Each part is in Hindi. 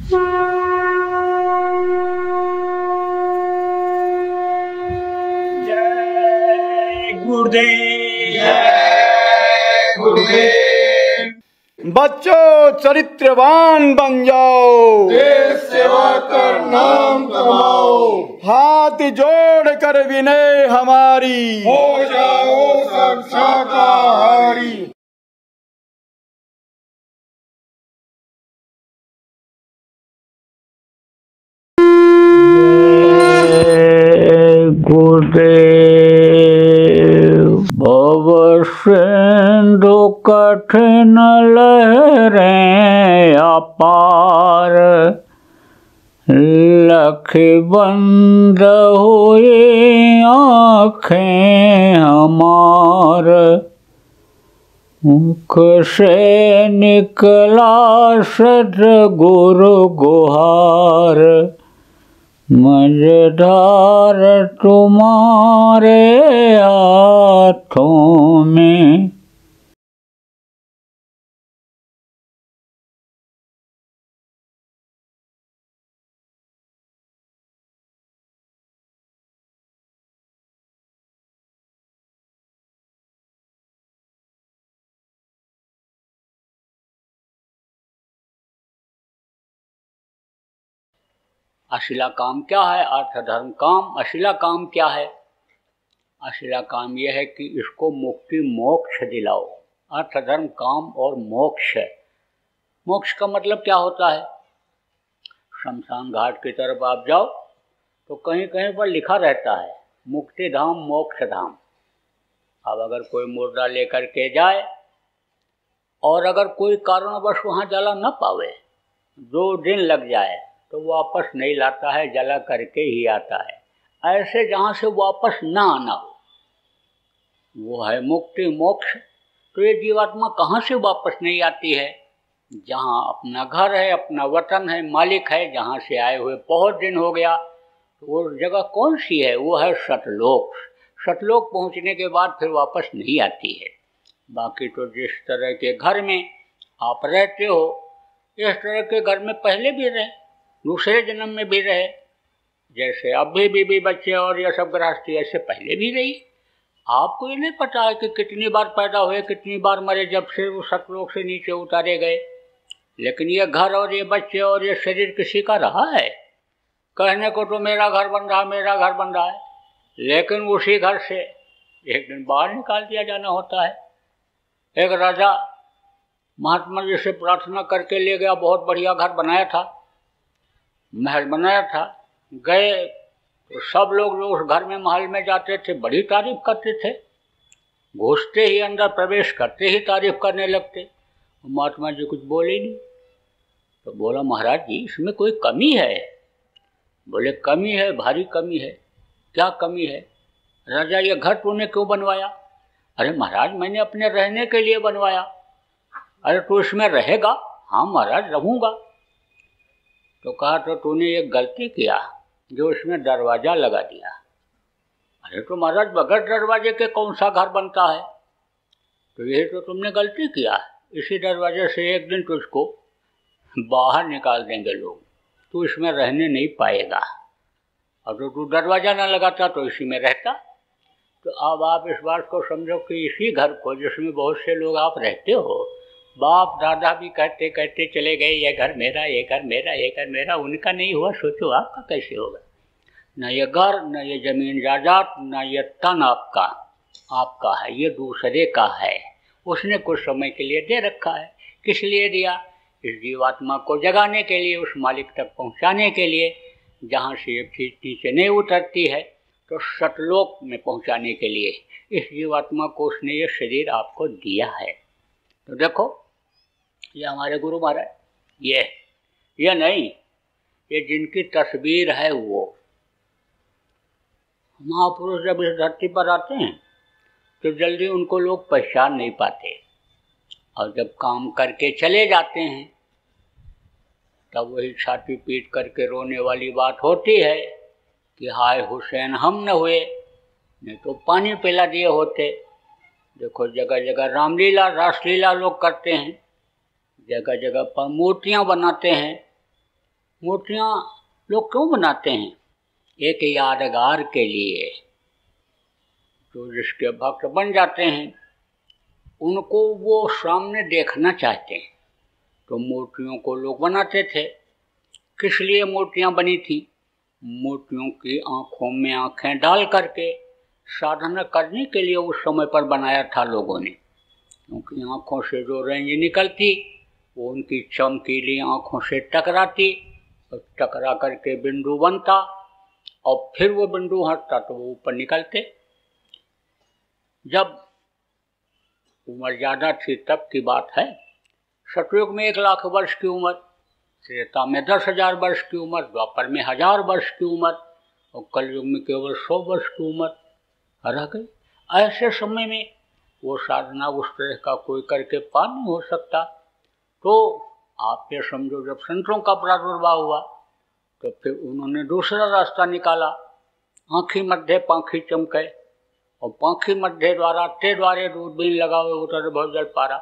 जय गुरुदेव, जय गुरुदेव। बच्चों चरित्रवान बन जाओ, देश सेवा कर नाम कमाओ, हाथ जोड़ कर विनय हमारी, हो जाओ सब शाकाहारी। गुरुदेव। भव सिंधु कठिन लहरें अपार, लख बंद हुई आँखें हमार, मुख से निकला सद्गुरु गुहार, मझधार तुम्हारे हाथों में। अशिला काम क्या है? अर्थ धर्म काम। अशिला काम क्या है? अशिला काम यह है कि इसको मुक्ति मोक्ष दिलाओ। अर्थ धर्म काम और मोक्ष। मोक्ष का मतलब क्या होता है? शमशान घाट की तरफ आप जाओ तो कहीं कहीं पर लिखा रहता है मुक्ति धाम मोक्ष धाम। अब अगर कोई मुर्दा लेकर के जाए और अगर कोई कारणवश वहाँ जला न पावे, 2 दिन लग जाए, तो वापस नहीं लाता है, जला करके ही आता है। ऐसे जहाँ से वापस ना आना हो वो है मुक्ति मोक्ष। तो ये जीवात्मा कहाँ से वापस नहीं आती है? जहाँ अपना घर है, अपना वतन है, मालिक है, जहाँ से आए हुए बहुत दिन हो गया, तो वो जगह कौन सी है? वो है सतलोक। सतलोक पहुँचने के बाद फिर वापस नहीं आती है। बाकी तो जिस तरह के घर में आप रहते हो, इस तरह के घर में पहले भी रहे, दूसरे जन्म में भी रहे। जैसे अभी बीबी बच्चे और ये सब गृहस्थी ऐसे पहले भी रही। आपको ये नहीं पता है कि कितनी बार पैदा हुए, कितनी बार मरे, जब से वो सतलोक से नीचे उतारे गए। लेकिन ये घर और ये बच्चे और ये शरीर किसी का रहा है? कहने को तो मेरा घर बन रहा है, मेरा घर बन रहा है, लेकिन उसी घर से एक दिन बाहर निकाल दिया जाना होता है। एक राजा महात्मा जी से प्रार्थना करके ले गया, बहुत बढ़िया घर बनाया था, महल बनाया था। गए तो सब लोग जो उस घर में महल में जाते थे बड़ी तारीफ करते थे, घुसते ही अंदर प्रवेश करते ही तारीफ करने लगते। महात्मा जी कुछ बोले नहीं। तो बोला महाराज जी इसमें कोई कमी है? बोले कमी है, भारी कमी है। क्या कमी है? राजा ये घर तूने क्यों बनवाया? अरे महाराज मैंने अपने रहने के लिए बनवाया। अरे तू इसमें रहेगा? हाँ महाराज रहूँगा। तो कहा तो तूने ये गलती किया जो इसमें दरवाज़ा लगा दिया। अरे तो महाराज बगैर दरवाजे के कौन सा घर बनता है? तो यही तो तुमने गलती किया। इसी दरवाजे से एक दिन तुझको बाहर निकाल देंगे लोग, तू इसमें रहने नहीं पाएगा। और तो तू दरवाज़ा ना लगाता तो इसी में रहता। तो अब आप इस बात को समझो कि इसी घर को जिसमें बहुत से लोग आप रहते हो, बाप दादा भी कहते कहते चले गए ये घर मेरा, ये घर मेरा, ये घर मेरा, उनका नहीं हुआ, सोचो आपका कैसे होगा? न ये घर, न ये जमीन जायदाद, न ये तन आपका है, ये दूसरे का है। उसने कुछ समय के लिए दे रखा है। किस लिए दिया? इस जीवात्मा को जगाने के लिए, उस मालिक तक पहुंचाने के लिए, जहाँ से ये चीज नीचे नहीं उतरती है, तो सतलोक में पहुंचाने के लिए इस जीवात्मा को उसने ये शरीर आपको दिया है। तो देखो ये हमारे गुरु महाराज, ये नहीं, ये जिनकी तस्वीर है वो महापुरुष जब इस धरती पर आते हैं तो जल्दी उनको लोग पहचान नहीं पाते, और जब काम करके चले जाते हैं तब वही छाती पीट करके रोने वाली बात होती है कि हाय हुसैन हम न हुए, नहीं तो पानी पिला दिए होते। देखो जगह जगह रामलीला रासलीला लोग करते हैं, जगह जगह पर मूर्तियाँ बनाते हैं, मूर्तियाँ लोग क्यों बनाते हैं? एक यादगार के लिए। तो जिसके भक्त बन जाते हैं उनको वो सामने देखना चाहते हैं, तो मूर्तियों को लोग बनाते थे। किस लिए मूर्तियाँ बनी थी? मूर्तियों की आँखों में आँखें डाल करके साधना करने के लिए उस समय पर बनाया था लोगों ने, क्योंकि आँखों से जो रेंज निकलती वो उनकी चमकीली आँखों से टकराती और टकरा करके बिंदु बनता और फिर वो बिंदु हटता तो वो ऊपर निकलते। जब उम्र ज़्यादा थी तब की बात है। सतयुग में 1,00,000 वर्ष की उम्र, त्रेता में 10,000 वर्ष की उम्र, द्वापर में 1000 वर्ष की उम्र और कलयुग में केवल 100 वर्ष की उम्र रह गई। ऐसे समय में वो साधना उस तरह का कोई करके पार नहीं हो सकता। तो आप ये समझो, जब संतों का प्रादुर्भाव हुआ तो फिर उन्होंने दूसरा रास्ता निकाला। आँखी मध्य पाँखी चमके और पाँखी मध्य द्वारा ते द्वारे दूरबीन लगावे उतर बहुत जल पारा।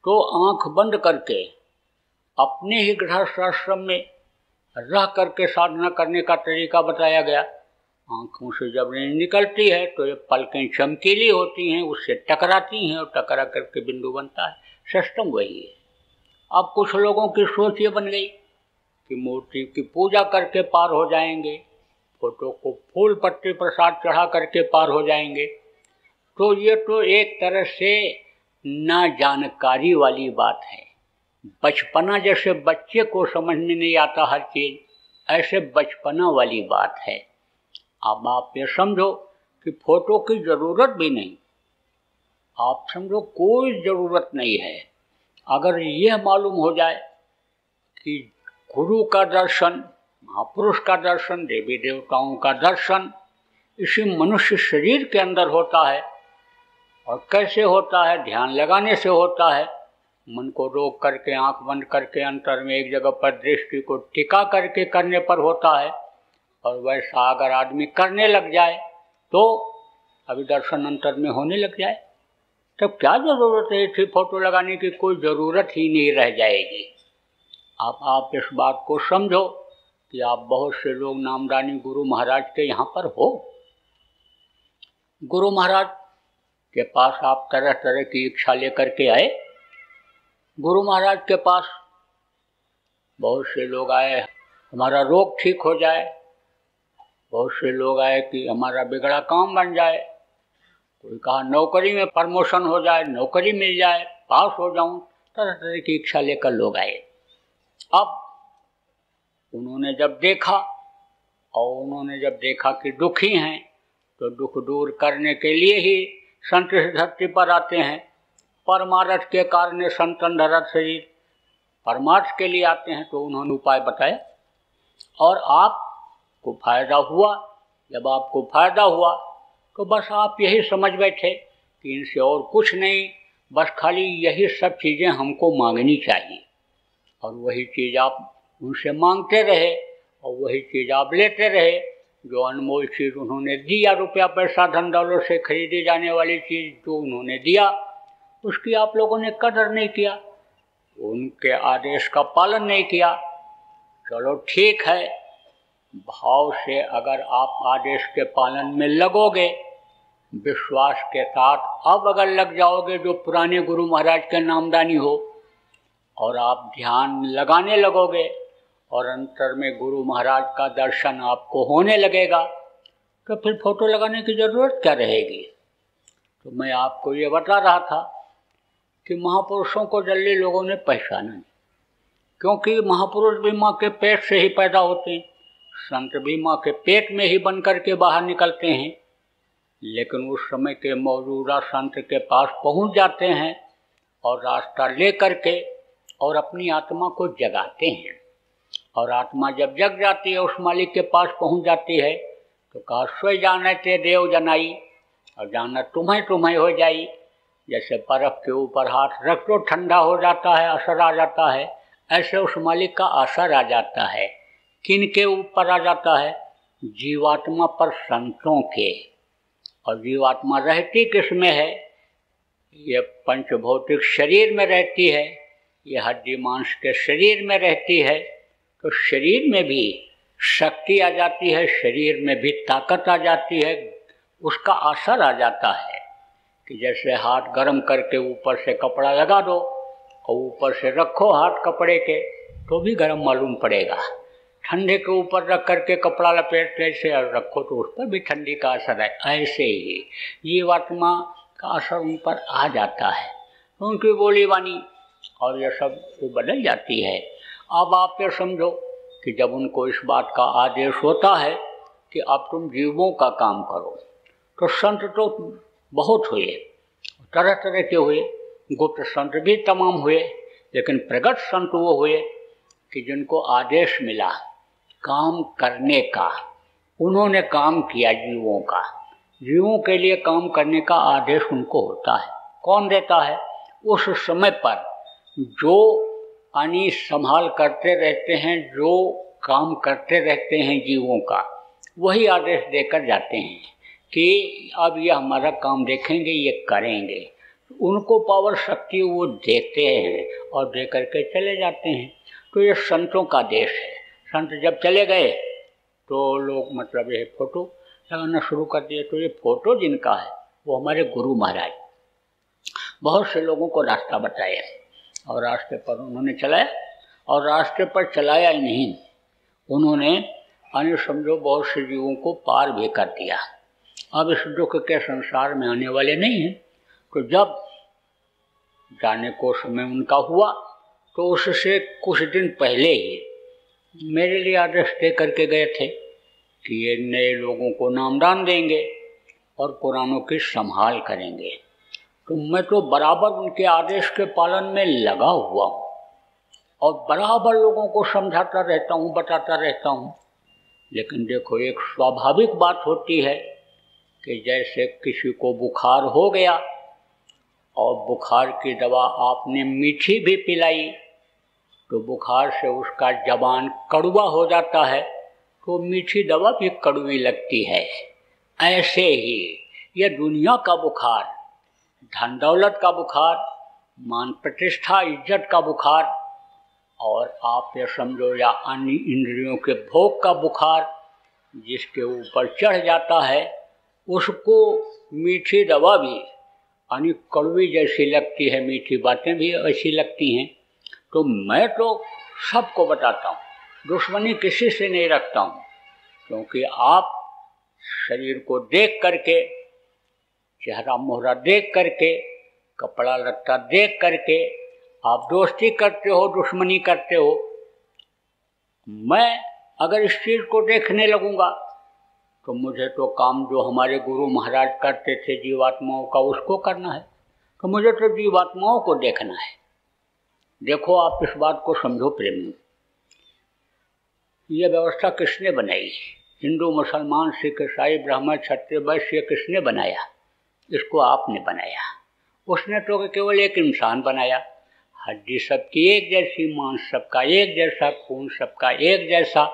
तो आँख बंद करके अपने ही गृहस्थाश्रम में रह करके साधना करने का तरीका बताया गया। आँखों से जब रेंज निकलती है तो ये पलकें चमकीली होती हैं, उससे टकराती हैं और टकरा करके बिंदु बनता है। सिस्टम वही है। अब कुछ लोगों की सोच ये बन गई कि मूर्ति की पूजा करके पार हो जाएंगे, फोटो को फूल पत्ती प्रसाद चढ़ा करके पार हो जाएंगे। तो ये तो एक तरह से ना जानकारी वाली बात है। बचपना जैसे बच्चे को समझ में नहीं आता हर चीज़, ऐसे बचपना वाली बात है। अब आप ये समझो कि फोटो की ज़रूरत भी नहीं, आप समझो कोई ज़रूरत नहीं है। अगर यह मालूम हो जाए कि गुरु का दर्शन, महापुरुष का दर्शन, देवी देवताओं का दर्शन इसी मनुष्य शरीर के अंदर होता है। और कैसे होता है? ध्यान लगाने से होता है। मन को रोक करके, आंख बंद करके, अंतर में एक जगह पर दृष्टि को टिका करके करने पर होता है। और वैसा अगर आदमी करने लग जाए तो अभी दर्शन अंतर में होने लग जाए, तब क्या ज़रूरत है इसी फोटो लगाने की? कोई ज़रूरत ही नहीं रह जाएगी। आप इस बात को समझो कि आप बहुत से लोग नामदानी गुरु महाराज के यहाँ पर हो। गुरु महाराज के पास आप तरह तरह की इच्छा लेकर के आए। गुरु महाराज के पास बहुत से लोग आए हमारा रोग ठीक हो जाए, बहुत से लोग आए कि हमारा बिगड़ा काम बन जाए, कोई कहा नौकरी में प्रमोशन हो जाए, नौकरी मिल जाए, पास हो जाऊं, तरह तरह की इच्छा लेकर लोग आए। अब उन्होंने जब देखा कि दुखी हैं तो दुख दूर करने के लिए ही संत इस धरती पर आते हैं। परमार्थ के कारण संतन धरत शरीर, परमार्थ के लिए आते हैं। तो उन्होंने उपाय बताए और आपको फायदा हुआ। जब आपको फायदा हुआ तो बस आप यही समझ बैठे कि इनसे और कुछ नहीं, बस खाली यही सब चीज़ें हमको मांगनी चाहिए। और वही चीज़ आप उनसे मांगते रहे और वही चीज़ आप लेते रहे। जो अनमोल चीज़ उन्होंने दिया, रुपया पैसा धन दौलत से खरीदी जाने वाली चीज़ जो उन्होंने दिया, उसकी आप लोगों ने कदर नहीं किया, उनके आदेश का पालन नहीं किया। चलो ठीक है, भाव से अगर आप आदेश के पालन में लगोगे, विश्वास के साथ अब अगर लग जाओगे जो पुराने गुरु महाराज के नामदानी हो, और आप ध्यान लगाने लगोगे और अंतर में गुरु महाराज का दर्शन आपको होने लगेगा, तो फिर फोटो लगाने की ज़रूरत क्या रहेगी। तो मैं आपको ये बता रहा था कि महापुरुषों को जल्दी लोगों ने पहचाना नहीं, क्योंकि महापुरुष भी माँ के पेट से ही पैदा होते हैं, संत भी माँ के पेट में ही बन करके बाहर निकलते हैं। लेकिन उस समय के मौजूदा संत के पास पहुँच जाते हैं और रास्ता ले करके और अपनी आत्मा को जगाते हैं। और आत्मा जब जग जाती है, उस मालिक के पास पहुँच जाती है, तो कहा सोई जाने ते देव जनाई, और जाना तुम्हें हो जाई। जैसे बर्फ़ के ऊपर हाथ रख दो ठंडा हो जाता है, असर आ जाता है, ऐसे उस मालिक का असर आ जाता है। किन के ऊपर आ जाता है? जीवात्मा पर, संतों के। और जीवात्मा रहती किस में है? ये पंचभौतिक शरीर में रहती है, ये हड्डी मांस के शरीर में रहती है। तो शरीर में भी शक्ति आ जाती है, शरीर में भी ताकत आ जाती है, उसका असर आ जाता है कि जैसे हाथ गर्म करके ऊपर से कपड़ा लगा दो और ऊपर से रखो हाथ कपड़े के तो भी गर्म मालूम पड़ेगा, ठंडे के ऊपर रख करके कपड़ा लपेट के से रखो तो उस पर भी ठंडी का असर है। ऐसे ही जीवात्मा का असर उन पर आ जाता है, उनकी बोली वाणी और यह सब वो बदल जाती है। अब आप ये समझो कि जब उनको इस बात का आदेश होता है कि अब तुम जीवों का काम करो, तो संत तो बहुत हुए, तरह तरह के हुए, गुप्त संत भी तमाम हुए, लेकिन प्रगट संत वो हुए कि जिनको आदेश मिला काम करने का, उन्होंने काम किया जीवों का, जीवों के लिए काम करने का आदेश उनको होता है। कौन देता है? उस समय पर जो यानी संभाल करते रहते हैं, जो काम करते रहते हैं जीवों का, वही आदेश देकर जाते हैं कि अब ये हमारा काम देखेंगे, ये करेंगे। उनको पावर शक्ति वो देते हैं और दे करके चले जाते हैं। तो ये संतों का देश है। संत जब चले गए तो लोग मतलब ये फोटो लगाना शुरू कर दिए। तो ये फोटो जिनका है वो हमारे गुरु महाराज बहुत से लोगों को रास्ता बताया और रास्ते पर उन्होंने चलाया, और रास्ते पर चलाया ही नहीं, उन्होंने अन्य समझो बहुत से जीवों को पार भी कर दिया। अब इस दुख के संसार में आने वाले नहीं हैं। तो जब जाने को समय उनका हुआ तो उससे कुछ दिन पहले ही मेरे लिए आदेश दे करके गए थे कि ये नए लोगों को नामदान देंगे और पुरानों की संभाल करेंगे। तो मैं तो बराबर उनके आदेश के पालन में लगा हुआ हूँ और बराबर लोगों को समझाता रहता हूँ, बताता रहता हूँ। लेकिन देखो, एक स्वाभाविक बात होती है कि जैसे किसी को बुखार हो गया और बुखार की दवा आपने मीठी भी पिलाई तो बुखार से उसका जबान कड़वा हो जाता है, तो मीठी दवा भी कड़वी लगती है। ऐसे ही यह दुनिया का बुखार, धन दौलत का बुखार, मान प्रतिष्ठा इज्जत का बुखार, और आप ये समझो या अन्य इंद्रियों के भोग का बुखार जिसके ऊपर चढ़ जाता है, उसको मीठी दवा भी यानी कड़वी जैसी लगती है, मीठी बातें भी ऐसी लगती हैं। तो मैं तो सबको बताता हूँ, दुश्मनी किसी से नहीं रखता हूँ, क्योंकि आप शरीर को देख करके, चेहरा मोहरा देख करके, कपड़ा लत्ता देख करके आप दोस्ती करते हो, दुश्मनी करते हो। मैं अगर इस चीज़ को देखने लगूंगा तो मुझे तो काम जो हमारे गुरु महाराज करते थे जीवात्माओं का, उसको करना है। तो मुझे तो जीवात्माओं को देखना है। देखो, आप इस बात को समझो प्रेमी, यह व्यवस्था किसने बनाई? हिंदू, मुसलमान, सिख, ईसाई, ब्राह्मण, क्षत्रिय, वैश्य किसने बनाया? इसको आपने बनाया। उसने तो केवल एक इंसान बनाया, हड्डी सबकी एक जैसी, मांस सबका एक जैसा, खून सबका एक जैसा,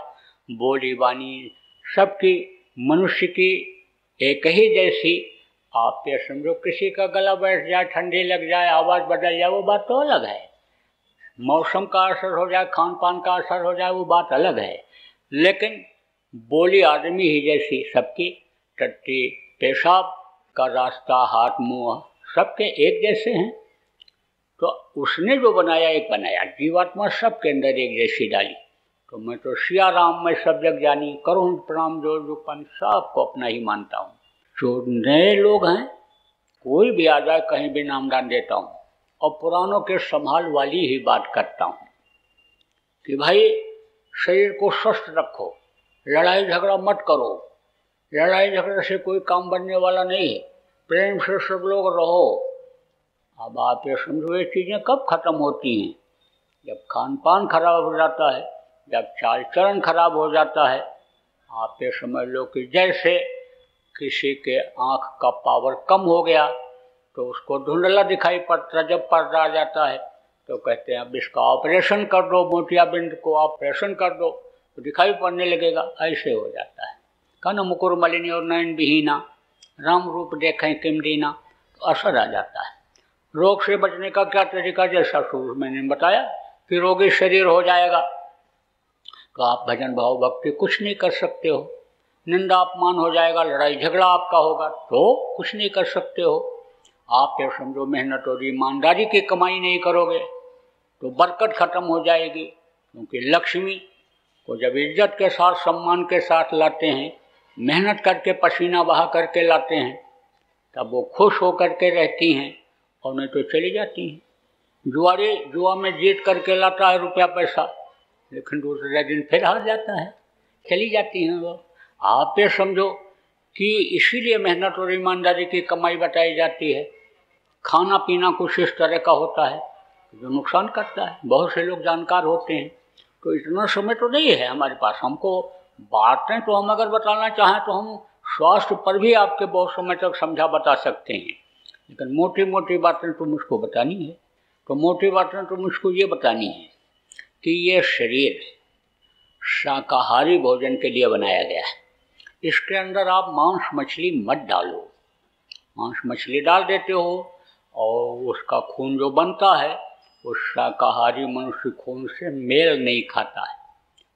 बोली बानी सबकी मनुष्य की एक ही जैसी। आप ये समझो, किसी का गला बैठ जाए, ठंडी लग जाए, आवाज़ बदल जाए, वो बात तो अलग है। मौसम का असर हो जाए, खान पान का असर हो जाए, वो बात अलग है। लेकिन बोली आदमी ही जैसी सबकी, टट्टी पेशाब का रास्ता, हाथ मुँह सबके एक जैसे हैं। तो उसने जो बनाया, एक बनाया, जीवात्मा सबके अंदर एक जैसी डाली। तो मैं तो सिया राम में सब जग जानी, करूँ प्रणाम जो रूपन, सबको अपना ही मानता हूँ। जो नए लोग हैं, कोई भी आ जाए कहीं भी नामदान देता हूँ और पुरानों के संभाल वाली ही बात करता हूँ कि भाई शरीर को स्वस्थ रखो, लड़ाई झगड़ा मत करो, लड़ाई झगड़े से कोई काम बनने वाला नहीं है, प्रेम से सब लोग रहो। अब आप ये समझो, ये चीज़ें कब खत्म होती हैं? जब खान पान खराब हो जाता है, जब चाल चलन खराब हो जाता है। आप ये समझ लो कि जैसे किसी के आँख का पावर कम हो गया तो उसको धुंधला दिखाई पड़ता, जब पर्दा आ जाता है तो कहते हैं अब इसका ऑपरेशन कर दो, मोतियाबिंद को ऑपरेशन कर दो तो दिखाई पड़ने लगेगा। ऐसे हो जाता है। कन मुकुर मलिनी और नयन विहीना, राम रूप देखें किम दीना, तो असर आ जाता है। रोग से बचने का क्या तरीका? जैसा शुरू मैंने बताया कि रोगी शरीर हो जाएगा, तो आप भजन भाव भक्ति कुछ नहीं कर सकते हो। निंदा अपमान हो जाएगा, लड़ाई झगड़ा आपका होगा तो कुछ नहीं कर सकते हो। आप ये समझो मेहनत और ईमानदारी की कमाई नहीं करोगे तो बरकत खत्म हो जाएगी। क्योंकि लक्ष्मी को जब इज्जत के साथ सम्मान के साथ लाते हैं, मेहनत करके पसीना बहा करके लाते हैं, तब वो खुश होकर के रहती हैं और नहीं तो चली जाती हैं। जुआ में जीत करके लाता है रुपया पैसा, लेकिन दूसरे दिन फिर हार जाता है, चली जाती हैं वो। आप ये समझो कि इसीलिए मेहनत और ईमानदारी की कमाई बताई जाती है। खाना पीना कुछ इस तरह का होता है जो नुकसान करता है। बहुत से लोग जानकार होते हैं, तो इतना समय तो नहीं है हमारे पास, हमको बातें तो हम अगर बताना चाहें तो हम स्वास्थ्य पर भी आपके बहुत समय तक समझा बता सकते हैं, लेकिन मोटी मोटी बातें तो मुझको बतानी है। तो मोटी बातें तो मुझको ये बतानी है कि ये शरीर शाकाहारी भोजन के लिए बनाया गया है। इसके अंदर आप मांस मछली मत डालो। मांस मछली डाल देते हो और उसका खून जो बनता है उस शाकाहारी मनुष्य खून से मेल नहीं खाता है,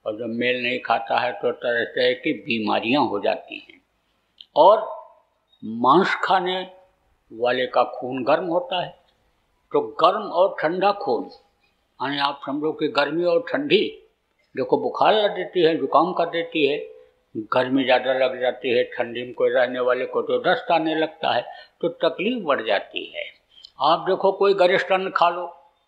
और जब मेल नहीं खाता है तो तरह तरह की बीमारियां हो जाती हैं। और मांस खाने वाले का खून गर्म होता है, तो गर्म और ठंडा खून, यानी आप समझो कि गर्मी और ठंडी, देखो बुखार लग देती है, जुकाम कर देती है, गर्मी ज़्यादा लग जाती है, ठंडी में कोई रहने वाले को तो दस्त आने लगता है, तो तकलीफ बढ़ जाती है। आप देखो कोई गरिष्ठ अन्न खा लो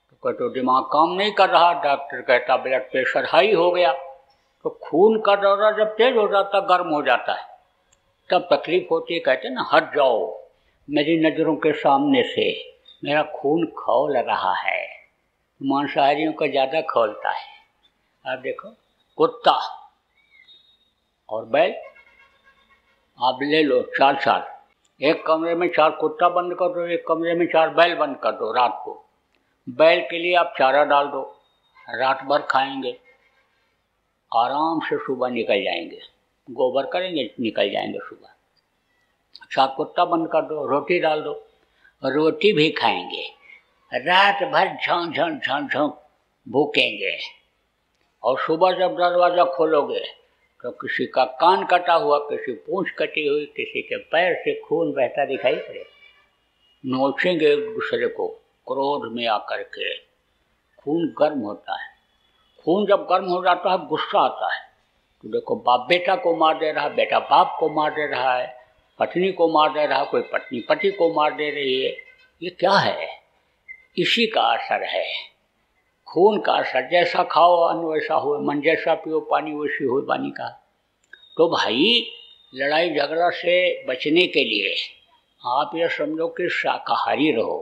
तो कहते तो दिमाग काम नहीं कर रहा, डॉक्टर कहता ब्लड प्रेशर हाई हो गया। तो खून का दौरा जब तेज हो जाता, गर्म हो जाता है, तब तकलीफ होती है। कहते ना हट जाओ मेरी नज़रों के सामने से, मेरा खून खौल रहा है। मांसाहारियों का ज़्यादा खौलता है। आप देखो कुत्ता और बैल आप ले लो, 4 साल, एक कमरे में 4 कुत्ता बंद कर दो, एक कमरे में 4 बैल बंद कर दो। रात को बैल के लिए आप चारा डाल दो, रात भर खाएंगे, आराम से सुबह निकल जाएंगे, गोबर करेंगे निकल जाएंगे सुबह। 4 कुत्ता बंद कर दो, रोटी डाल दो, रोटी भी खाएंगे, रात भर झों झों झों झों भूकेंगे। और सुबह जब दरवाज़ा खोलोगे तो किसी का कान कटा हुआ, किसी पूंछ कटी हुई, किसी के पैर से खून बहता दिखाई पड़े। नोचेंगे एक दूसरे को क्रोध में आकर के। खून गर्म होता है, खून जब गर्म हो जाता है गुस्सा आता है। तो देखो बाप बेटा को मार दे रहा है, बेटा बाप को मार दे रहा है, पत्नी को मार दे रहा है, कोई पत्नी पति को मार दे रही है। ये क्या है? इसी का असर है, खून का असर। जैसा खाओ अन्न वैसा हो, मन जैसा पियो पानी वैसी हो वाणी का। तो भाई लड़ाई झगड़ा से बचने के लिए आप ये समझो कि शाकाहारी रहो,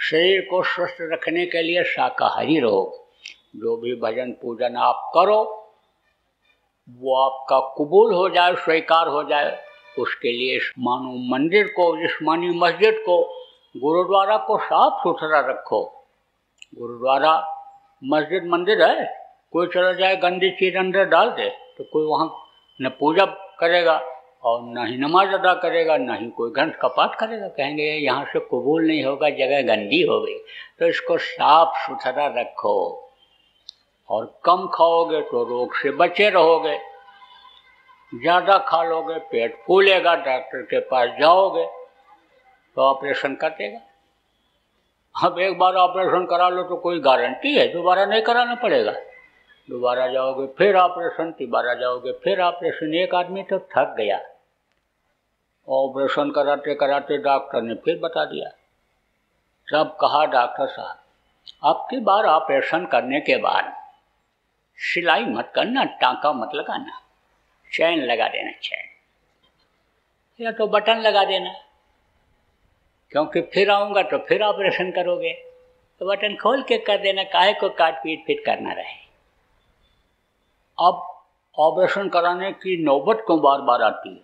शरीर को स्वस्थ रखने के लिए शाकाहारी रहो। जो भी भजन पूजन आप करो वो आपका कबूल हो जाए, स्वीकार हो जाए। उसके लिए मानो मंदिर को, जिस्मानी मस्जिद को, गुरुद्वारा को साफ सुथरा रखो। गुरुद्वारा मस्जिद मंदिर है, कोई चला जाए गंदी चीज अंदर डाल दे तो कोई वहाँ न पूजा करेगा और न ही नमाज अदा करेगा, न ही कोई ग्रंथ का पाठ करेगा। कहेंगे यहाँ से कबूल नहीं होगा, जगह गंदी हो गई। तो इसको साफ सुथरा रखो। और कम खाओगे तो रोग से बचे रहोगे, ज़्यादा खा लोगे पेट फूलेगा, डॉक्टर के पास जाओगे तो ऑपरेशन कर देगा। अब एक बार ऑपरेशन करा लो तो कोई गारंटी है दोबारा नहीं कराना पड़ेगा। दोबारा जाओगे फिर ऑपरेशन, तिबारा जाओगे फिर ऑपरेशन। एक आदमी तो थक गया, ऑपरेशन कराते कराते डॉक्टर ने फिर बता दिया। तब कहा डॉक्टर साहब आपकी बार ऑपरेशन करने के बाद सिलाई मत करना, टाँका मत लगाना, चैन लगा देना, चैन या तो बटन लगा देना, क्योंकि फिर आऊँगा तो फिर ऑपरेशन करोगे तो बटन खोल के कर देना, काहे को काट पीट फिट करना रहे। अब ऑपरेशन कराने की नौबत क्यों बार बार आती है?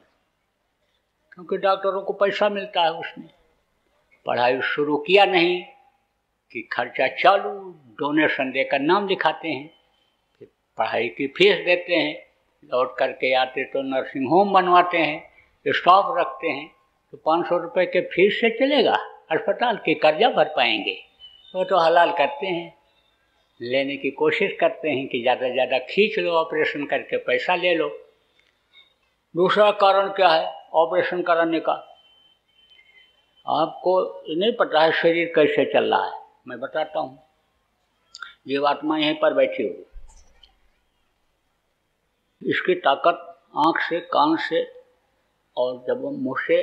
क्योंकि डॉक्टरों को पैसा मिलता है। उसने पढ़ाई शुरू किया नहीं कि खर्चा चालू, डोनेशन देकर नाम लिखाते हैं, फिर पढ़ाई की फीस देते हैं, लौट करके आते तो नर्सिंग होम बनवाते हैं, स्टाफ रखते हैं। तो 500 रुपये के फीस से चलेगा अस्पताल के? कर्जा भर पाएंगे? वो तो हलाल करते हैं, लेने की कोशिश करते हैं कि ज़्यादा से ज़्यादा खींच लो, ऑपरेशन करके पैसा ले लो। दूसरा कारण क्या है ऑपरेशन कराने का? आपको नहीं पता है शरीर कैसे चल रहा है। मैं बताता हूँ। जीवात्मा यहीं पर बैठी हुई, इसकी ताकत आँख से, कान से, और जब मुँह से,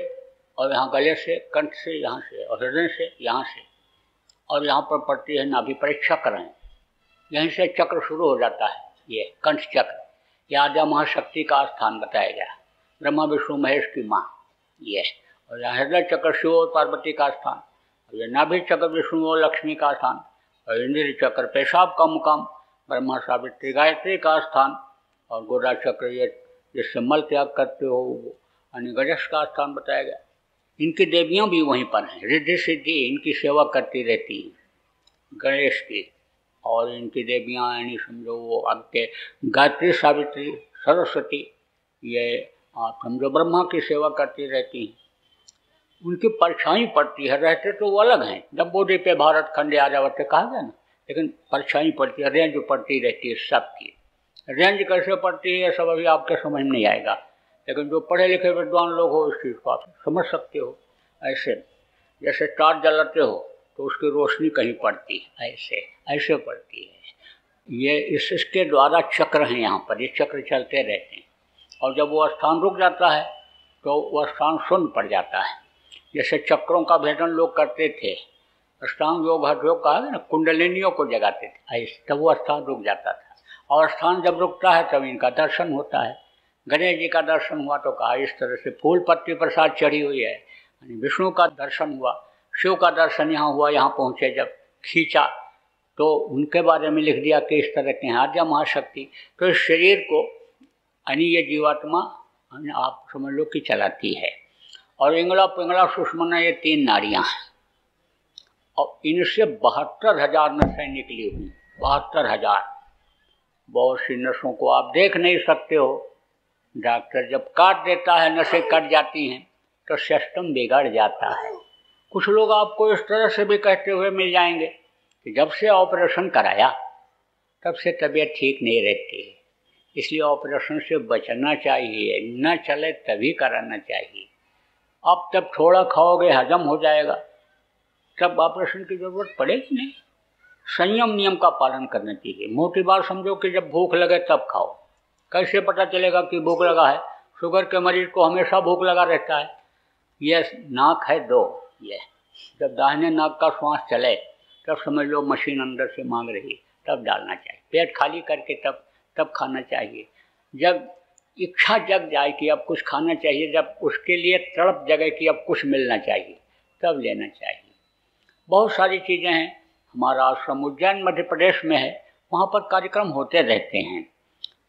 और यहाँ गले से, कंठ से, यहाँ से, और हृदय से, यहाँ से, और यहाँ पर पड़ती है नाभि परीक्षा करें, यहीं से चक्र शुरू हो जाता है। ये कंठ चक्र, ये आद्या महाशक्ति का स्थान बताया गया, ब्रह्मा विष्णु महेश की माँ ये। और यहाँ हृदय चक्र शिव और पार्वती का स्थान, और ये नाभि चक्र विष्णु और लक्ष्मी का स्थान, और इंद्रिय चक्र पेशाब का मुकाम ब्रह्मा सावित्री गायत्री का स्थान, और गोरा चक्र ये जिससे मल त्याग करते हो यानी गजस का स्थान बताया गया। इनकी देवियाँ भी वहीं पर हैं, रिद्धि सिद्धि इनकी सेवा करती रहती हैं गणेश की। और इनकी देवियाँ यानी समझो वो आपके गायत्री सावित्री सरस्वती, ये आप समझो ब्रह्मा की सेवा करती रहती हैं। उनकी परछाई पड़ती है, रहते तो वो अलग हैं, जब बॉडी पे भारत खंड आर्यावर्त कहा गया ना, लेकिन परछाई पड़ती है, रेंज पड़ती रहती है सबकी। रेंज कैसे पड़ती है सब अभी आपके समझ नहीं आएगा, लेकिन जो पढ़े लिखे विद्वान लोग हो इस चीज़ को आप समझ सकते हो। ऐसे जैसे टार्च जलाते हो तो उसकी रोशनी कहीं पड़ती है, ऐसे ऐसे पड़ती है। ये इसके द्वारा चक्र हैं यहाँ पर, ये चक्र चलते रहते हैं। और जब वो स्थान रुक जाता है तो वह स्थान शून्य पड़ जाता है। जैसे चक्रों का भेदन लोग करते थे, अष्टांग योग हठ योग कहा ना, कुंडलिनियों को जगाते थे ऐसे, तब वो स्थान रुक जाता था। और स्थान जब रुकता है तब इनका दर्शन होता है। गणेश जी का दर्शन हुआ तो कहा इस तरह से फूल पत्ती प्रसाद चढ़ी हुई है, विष्णु का दर्शन हुआ, शिव का दर्शन यहाँ हुआ, यहाँ पहुँचे जब खींचा तो उनके बारे में लिख दिया कि इस तरह के हैं आद्या महाशक्ति। तो इस शरीर को यानी ये जीवात्मा आप समझ लो कि चलाती है। और इंगला पिंगला सुषमना ये 3 नाड़ियाँ हैं, और इनसे 72,000 नसें निकली हुई, 72,000। बहुत सी नसों को आप देख नहीं सकते हो। डॉक्टर जब काट देता है, नसें कट जाती हैं तो सिस्टम बिगड़ जाता है। कुछ लोग आपको इस तरह से भी कहते हुए मिल जाएंगे कि जब से ऑपरेशन कराया तब से तबीयत ठीक नहीं रहती है, इसलिए ऑपरेशन से बचना चाहिए, न चले तभी कराना चाहिए। अब तब थोड़ा खाओगे हजम हो जाएगा, तब ऑपरेशन की ज़रूरत पड़ेगी नहीं। संयम नियम का पालन करना चाहिए। मोटी बात समझो कि जब भूख लगे तब खाओ। कैसे पता चलेगा कि भूख लगा है? शुगर के मरीज को हमेशा भूख लगा रहता है। ये नाक है 2, ये जब दाहिने नाक का श्वास चले तब समझ लो मशीन अंदर से मांग रही, तब डालना चाहिए। पेट खाली करके तब खाना चाहिए। जब इच्छा जग जाए कि अब कुछ खाना चाहिए, जब उसके लिए तड़प जगे कि अब कुछ मिलना चाहिए, तब लेना चाहिए। बहुत सारी चीज़ें हैं। हमारा आश्रम उज्जैन मध्य प्रदेश में है, वहाँ पर कार्यक्रम होते रहते हैं।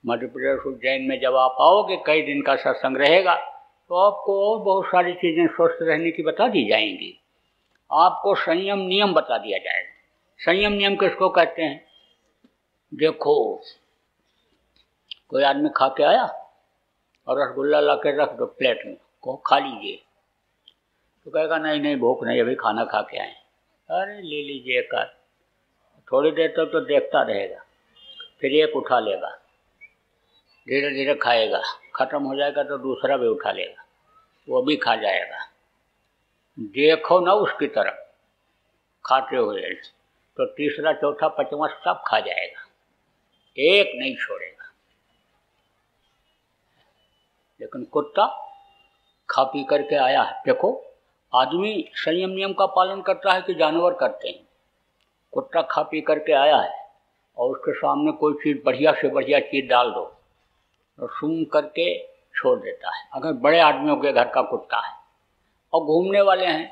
मध्य प्रदेश उज्जैन में जब आप आओगे, कई दिन का सत्संग रहेगा, तो आपको और बहुत सारी चीज़ें स्वस्थ रहने की बता दी जाएंगी। आपको संयम नियम बता दिया जाएगा। संयम नियम किसको कहते हैं? देखो, कोई आदमी खा के आया और रसगुल्ला ला के रख दो प्लेट में, को खा लीजिए, तो कहेगा नहीं भूख नहीं, अभी खाना खा के आए। अरे ले लीजिए कर, थोड़ी देर तक तो देखता रहेगा, फिर एक उठा लेगा, धीरे धीरे खाएगा, खत्म हो जाएगा तो दूसरा भी उठा लेगा, वो भी खा जाएगा। देखो ना उसकी तरफ खाते हुए, तो तीसरा चौथा पांचवा सब खा जाएगा, एक नहीं छोड़ेगा। लेकिन कुत्ता खा पी करके आया है। देखो, आदमी संयम नियम का पालन करता है कि जानवर करते हैं। कुत्ता खा पी करके आया है और उसके सामने कोई चीज़ बढ़िया से बढ़िया चीज़ डाल दो तो सूंघ करके छोड़ देता है। अगर बड़े आदमियों के घर का कुत्ता है और घूमने वाले हैं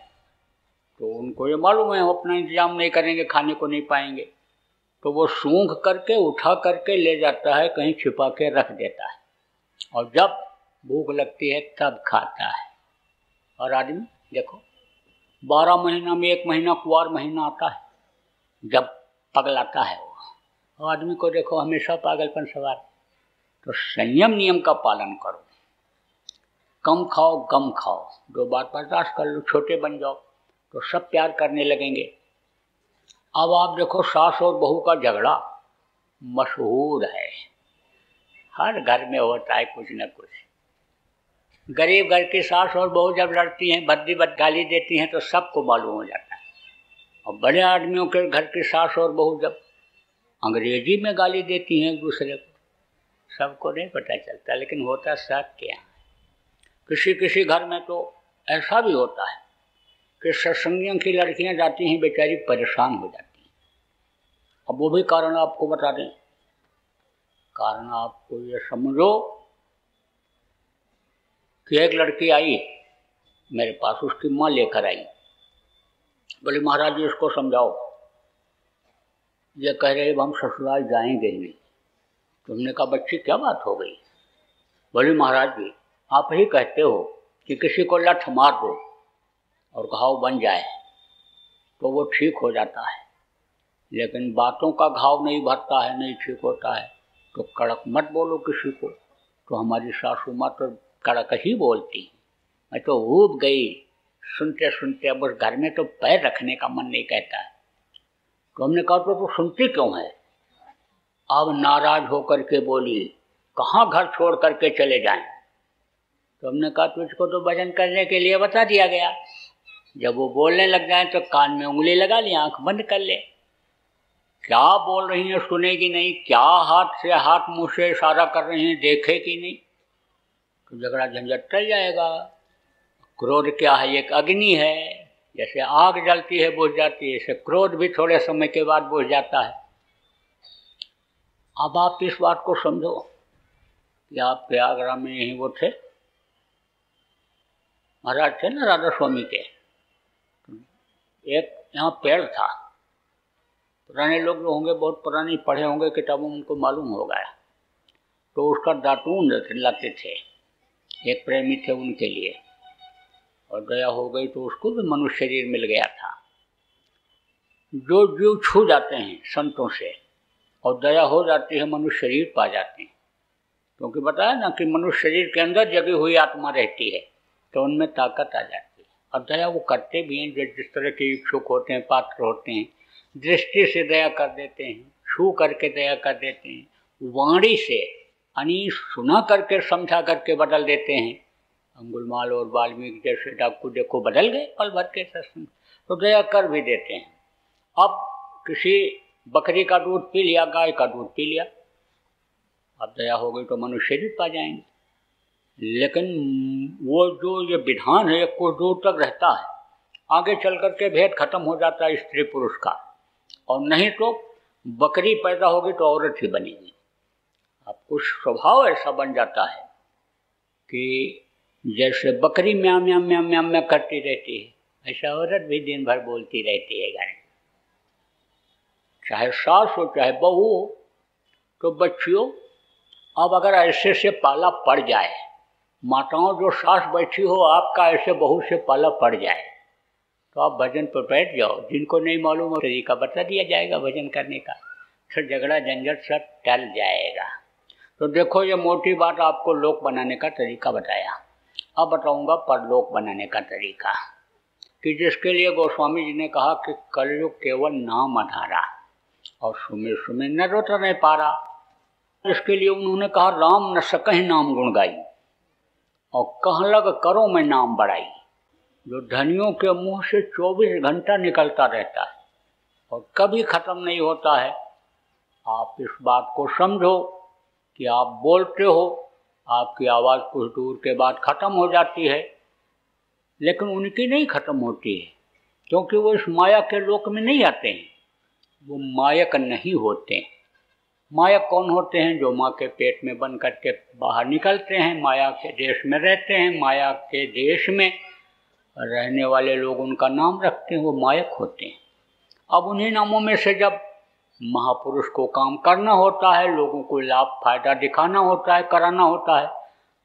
तो उनको ये मालूम है अपना इंतजाम नहीं करेंगे, खाने को नहीं पाएंगे, तो वो सूंघ करके उठा करके ले जाता है, कहीं छिपा के रख देता है, और जब भूख लगती है तब खाता है। और आदमी देखो, 12 महीना में 1 महीना कुंवार महीना आता है, जब पगलाता है वो आदमी को देखो हमेशा पागलपन सवार। तो संयम नियम का पालन करो, कम खाओ गम खाओ, 2 बात बर्दाश्त कर लो, छोटे बन जाओ तो सब प्यार करने लगेंगे। अब आप देखो सास और बहू का झगड़ा मशहूर है, हर घर में होता है कुछ न कुछ। गरीब घर की सास और बहू जब लड़ती हैं, भद्दी बद गाली देती हैं तो सबको मालूम हो जाता है। और बड़े आदमियों के घर की सास और बहू जब अंग्रेजी में गाली देती हैं एक दूसरे को, सबको नहीं पता चलता, लेकिन होता सब क्या है। किसी किसी घर में तो ऐसा भी होता है कि सत्संगियों की लड़कियां जाती हैं, बेचारी परेशान हो जाती हैं। अब वो भी कारण आपको बता दें। कारण आपको ये समझो कि एक लड़की आई मेरे पास, उसकी माँ लेकर आई, बोले महाराज जी इसको समझाओ, ये कह रहे हम ससुराल जाएंगे ही नहीं। तुमने कहा बच्ची क्या बात हो गई? बोले महाराज जी आप ही कहते हो कि किसी को लठ मार दो और घाव बन जाए तो वो ठीक हो जाता है, लेकिन बातों का घाव नहीं भरता है, नहीं ठीक होता है। तो कड़क मत बोलो किसी को। तो हमारी सासू माँ तो कड़क ही बोलती, मैं तो ऊब गई सुनते सुनते। अब उस घर में तो पैर रखने का मन नहीं कहता है। तो हमने कहा तो तू सुनती क्यों है? अब नाराज होकर के बोली कहाँ घर छोड़ करके चले जाएं। तो हमने कहा तुझको तो भजन करने के लिए बता दिया गया, जब वो बोलने लग जाए तो कान में उंगली लगा ली, आंख बंद कर ले। क्या बोल रही हैं सुनेगी नहीं, क्या हाथ से हाथ मुंह से इशारा कर रही हैं देखेगी नहीं, तो झगड़ा झंझट चल जाएगा। क्रोध क्या है? एक अग्नि है, जैसे आग जलती है बुझ जाती है, ऐसे क्रोध भी थोड़े समय के बाद बुझ जाता है। अब आप इस बात को समझो कि आप प्रयागराज में यहीं वो थे, महाराज थे ना राधा स्वामी के, एक यहाँ पेड़ था। पुराने लोग जो होंगे बहुत पुरानी पढ़े होंगे किताबों में, उनको मालूम होगा। तो उसका दातून लाते थे, एक प्रेमी थे उनके लिए, और दया हो गई तो उसको भी मनुष्य शरीर मिल गया था। जो जीव छू जाते हैं संतों से और दया हो जाती है, मनुष्य शरीर पा जाते हैं। क्योंकि बताया ना कि मनुष्य शरीर के अंदर जगी हुई आत्मा रहती है, तो उनमें ताकत आ जाती है। और दया वो करते भी हैं, जो जिस तरह के इच्छुक होते हैं, पात्र होते हैं, दृष्टि से दया कर देते हैं, छू करके दया कर देते हैं, वाणी से यानी सुना करके समझा करके बदल देते हैं। अंगुलमाल और वाल्मीकि जैसे डाकू देखो बदल गए पल भर के सत्संग, तो दया कर भी देते हैं। अब किसी बकरी का दूध पी लिया, गाय का दूध पी लिया, अब दया हो गई तो मनुष्य भी पा जाएंगे। लेकिन वो जो ये विधान है कुछ दूर तक रहता है, आगे चल करके भेद खत्म हो जाता है स्त्री पुरुष का, और नहीं तो बकरी पैदा होगी तो औरत ही बनेगी। अब कुछ स्वभाव ऐसा बन जाता है कि जैसे बकरी म्यां म्यां म्यां म्यां म्यां करती रहती है, ऐसा औरत भी दिन भर बोलती रहती है घर में। चाहे सास हो चाहे बहू हो। तो बच्चियों अब अगर ऐसे से पाला पड़ जाए, माताओं जो सास बैठी हो आपका ऐसे बहू से पाला पड़ जाए, तो आप भजन पर बैठ जाओ। जिनको नहीं मालूम हो तरीका बता दिया जाएगा भजन करने का, फिर झगड़ा झंझट सब टल जाएगा। तो देखो ये मोटी बात आपको लोक बनाने का तरीका बताया। अब बताऊंगा परलोक बनाने का तरीका, कि जिसके लिए गोस्वामी जी ने कहा कि कलयुग केवल नाम आधारा और सुमिर सुमिर न रोता नहीं पारा। इसके लिए उन्होंने कहा राम न सकहि नाम गुण गाई और कह लग करो मैं नाम बढ़ाई। जो धनियों के मुंह से 24 घंटा निकलता रहता है और कभी खत्म नहीं होता है। आप इस बात को समझो कि आप बोलते हो, आपकी आवाज़ कुछ दूर के बाद खत्म हो जाती है, लेकिन उनकी नहीं खत्म होती है, क्योंकि वो इस माया के लोक में नहीं आते हैं। वो मायक नहीं होते हैं। मायक कौन होते हैं? जो माँ के पेट में बन करके बाहर निकलते हैं, माया के देश में रहते हैं, माया के देश में रहने वाले लोग उनका नाम रखते हैं, वो मायक होते हैं। अब उन्हीं नामों में से जब महापुरुष को काम करना होता है, लोगों को लाभ फायदा दिखाना होता है, कराना होता है,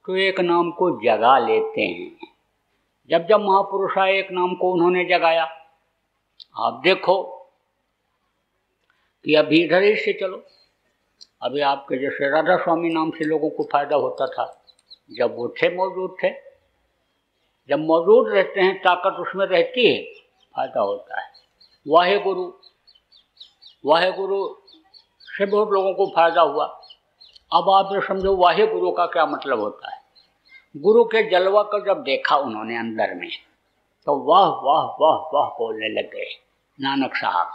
तो एक नाम को जगा लेते हैं। जब जब महापुरुष आए एक नाम को उन्होंने जगाया। आप देखो कि अभी इधर ही से चलो, अभी आपके जैसे राधा स्वामी नाम से लोगों को फायदा होता था जब वो थे, मौजूद थे। जब मौजूद रहते हैं ताकत उसमें रहती है, फायदा होता है। वाहे गुरु वाहेगुरु से बहुत लोगों को फायदा हुआ। अब आप ये समझो वाहेगुरु का क्या मतलब होता है। गुरु के जलवा को जब देखा उन्होंने अंदर में, तो वाह वाह वाह वाह बोलने लग गए नानक साहब।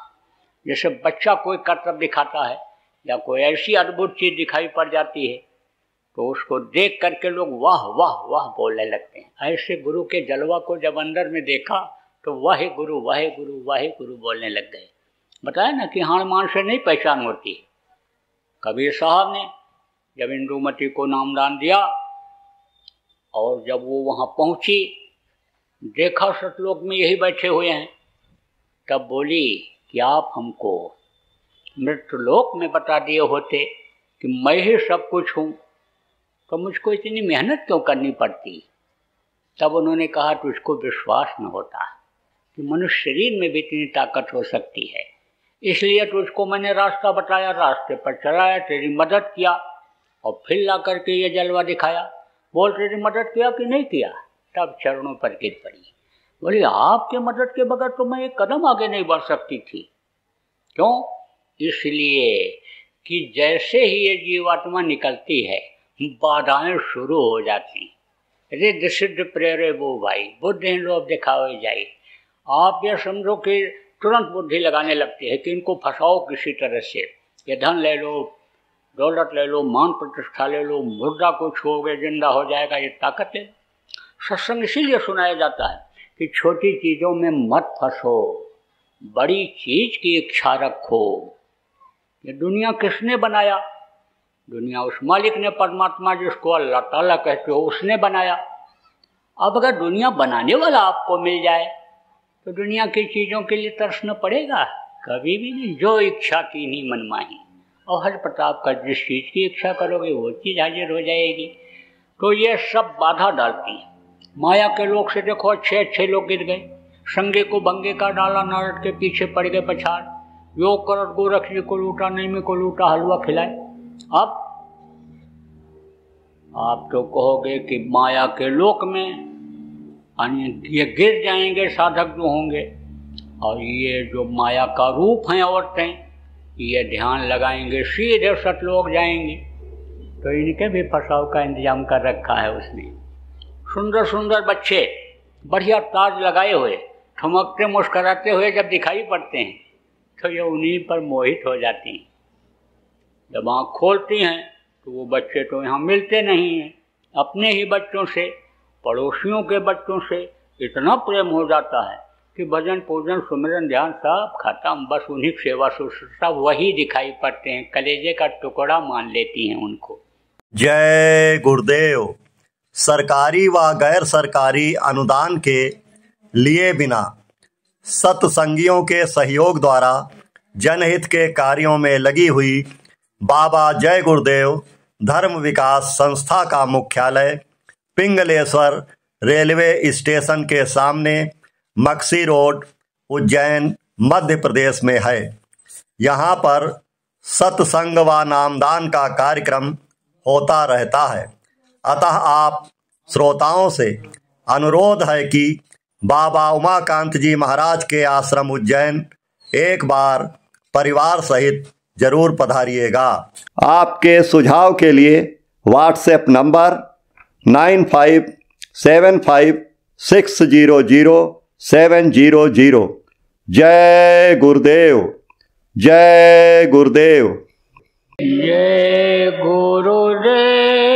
जैसे बच्चा कोई करतब दिखाता है या कोई ऐसी अद्भुत चीज़ दिखाई पड़ जाती है तो उसको देख करके लोग वाह वाह वाह बोलने लगते हैं। ऐसे गुरु के जलवा को जब अंदर में देखा तो वाहे गुरु बोलने लग गए। बताया ना कि हाड़ मान से नहीं पहचान होती। कबीर साहब ने जब इंदुमती को नामदान दिया और जब वो वहाँ पहुँची, देखा सतलोक में यही बैठे हुए हैं, तब बोली कि आप हमको मृत्युलोक में बता दिए होते कि मैं ही सब कुछ हूँ तो मुझको इतनी मेहनत क्यों करनी पड़ती। तब उन्होंने कहा तुझको विश्वास न होता कि मनुष्य शरीर में भी इतनी ताकत हो सकती है, इसलिए तुझको मैंने रास्ता बताया, रास्ते पर चलाया, तेरी मदद किया और फिर ला करके ये जलवा दिखाया। बोल तेरी मदद किया कि नहीं किया। तब चरणों पर गिर पड़ी, बोली आपके मदद के बगैर तो मैं एक कदम आगे नहीं बढ़ सकती थी। क्यों? इसलिए कि जैसे ही ये जीवात्मा निकलती है बाधाएं शुरू हो जाती। रिद्ध सिद्ध प्रेरे वो भाई, बुद्धि लोभ दिखावे जाए। आप ये समझो कि तुरंत बुद्धि लगाने लगती है कि इनको फंसाओ किसी तरह से। ये धन ले लो, दौलत ले लो, मान प्रतिष्ठा ले लो, मुर्दा को छोड़ोगे जिंदा हो जाएगा, ये ताकत है। सत्संग इसीलिए सुनाया जाता है कि छोटी चीज़ों में मत फंसो, बड़ी चीज की इच्छा रखो। ये दुनिया किसने बनाया? दुनिया उस मालिक ने, परमात्मा जिसको अल्लाह ताला कहते हो, उसने बनाया। अब अगर दुनिया बनाने वाला आपको मिल जाए तो दुनिया की चीज़ों के लिए तरसना पड़ेगा? कभी भी नहीं। जो इच्छा की नहीं मनमाही। और हर प्रताप का जिस चीज़ की इच्छा करोगे वो चीज़ हाजिर हो जाएगी। तो ये सब बाधा डालती है। माया के लोग से देखो अच्छे लोग गिर गए, संगे को भंगे का डाला, नारद के पीछे पड़ गए पछाड़। योग करत गोरख जी को लूटा, नैमी को लूटा, हलवा खिलाए। अब आप तो कहोगे कि माया के लोक में ये गिर जाएंगे साधक जो होंगे, और ये जो माया का रूप हैं औरतें, ये ध्यान लगाएंगे सीधे सतलोक जाएंगे। तो इनके भी फंसाव का इंतजाम कर रखा है उसने। सुंदर सुंदर बच्चे बढ़िया ताज लगाए हुए, ठमकते मुस्कराते हुए जब दिखाई पड़ते हैं तो ये उन्हीं पर मोहित हो जाती हैं। जब आँख खोलती हैं तो वो बच्चे तो यहाँ मिलते नहीं हैं। अपने ही बच्चों से, पड़ोसियों के बच्चों से इतना प्रेम हो जाता है कि भजन पूजन सुमिरन ध्यान सब खत्म। बस उन्हीं सेवा शुश्रूषा वही दिखाई पड़ते हैं, कलेजे का टुकड़ा मान लेती हैं उनको। जय गुरुदेव। सरकारी व गैर सरकारी अनुदान के लिए बिना सत्संगियों के सहयोग द्वारा जनहित के कार्यों में लगी हुई बाबा जय गुरुदेव धर्म विकास संस्था का मुख्यालय पिंगलेश्वर रेलवे स्टेशन के सामने मक्सी रोड, उज्जैन, मध्य प्रदेश में है। यहाँ पर सत्संग व नामदान का कार्यक्रम होता रहता है। अतः आप श्रोताओं से अनुरोध है कि बाबा उमाकांत जी महाराज के आश्रम उज्जैन एक बार परिवार सहित जरूर पधारिएगा। आपके सुझाव के लिए व्हाट्सएप नंबर 9575600700। जय गुरुदेव, जय गुरुदेव। जय गुरुदेव।